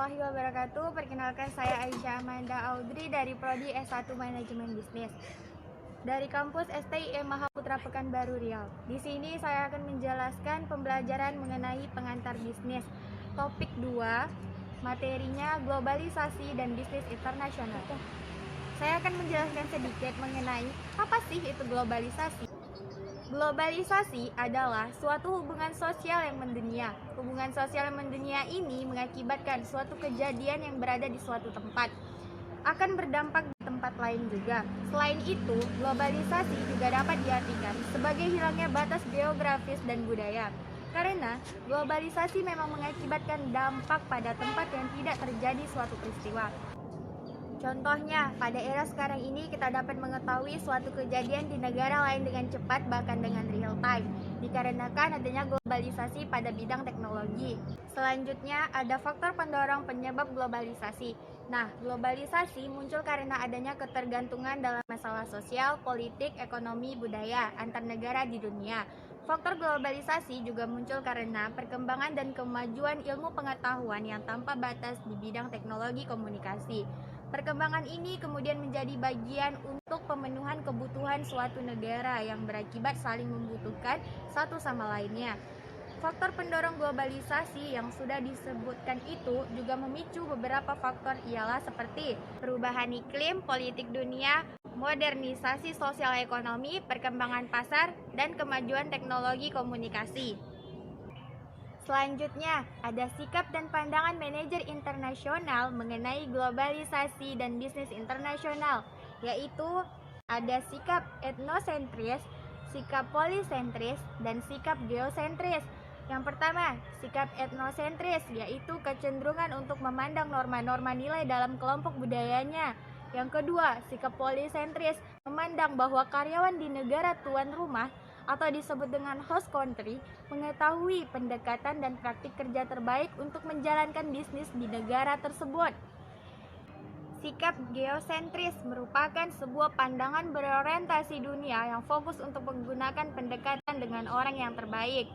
warahmatullahi wabarakatuh. Perkenalkan, saya Aisyah Amanda Audrey dari Prodi S1 Manajemen Bisnis dari kampus STIM Mahaputra Pekanbaru Riau. Di sini saya akan menjelaskan pembelajaran mengenai pengantar bisnis. Topik 2, materinya globalisasi dan bisnis internasional. Saya akan menjelaskan sedikit mengenai apa sih itu globalisasi. Globalisasi adalah suatu hubungan sosial yang mendunia. Hubungan sosial yang mendunia ini mengakibatkan suatu kejadian yang berada di suatu tempat akan berdampak di tempat lain juga. Selain itu, globalisasi juga dapat diartikan sebagai hilangnya batas geografis dan budaya. Karena globalisasi memang mengakibatkan dampak pada tempat yang tidak terjadi suatu peristiwa. Contohnya, pada era sekarang ini kita dapat mengetahui suatu kejadian di negara lain dengan cepat, bahkan dengan real time, dikarenakan adanya globalisasi pada bidang teknologi. Selanjutnya, ada faktor pendorong penyebab globalisasi. Nah, globalisasi muncul karena adanya ketergantungan dalam masalah sosial, politik, ekonomi, budaya antar negara di dunia. Faktor globalisasi juga muncul karena perkembangan dan kemajuan ilmu pengetahuan yang tanpa batas di bidang teknologi komunikasi. Perkembangan ini kemudian menjadi bagian untuk pemenuhan kebutuhan suatu negara yang berakibat saling membutuhkan satu sama lainnya. Faktor pendorong globalisasi yang sudah disebutkan itu juga memicu beberapa faktor, ialah seperti perubahan iklim, politik dunia, modernisasi sosial ekonomi, perkembangan pasar, dan kemajuan teknologi komunikasi. Selanjutnya, ada sikap dan pandangan manajer internasional mengenai globalisasi dan bisnis internasional, yaitu ada sikap etnosentris, sikap polisentris, dan sikap geosentris. Yang pertama, sikap etnosentris, yaitu kecenderungan untuk memandang norma-norma nilai dalam kelompok budayanya. Yang kedua, sikap polisentris, memandang bahwa karyawan di negara tuan rumah atau disebut dengan host country mengetahui pendekatan dan praktik kerja terbaik untuk menjalankan bisnis di negara tersebut. Sikap geosentris merupakan sebuah pandangan berorientasi dunia yang fokus untuk menggunakan pendekatan dengan orang yang terbaik.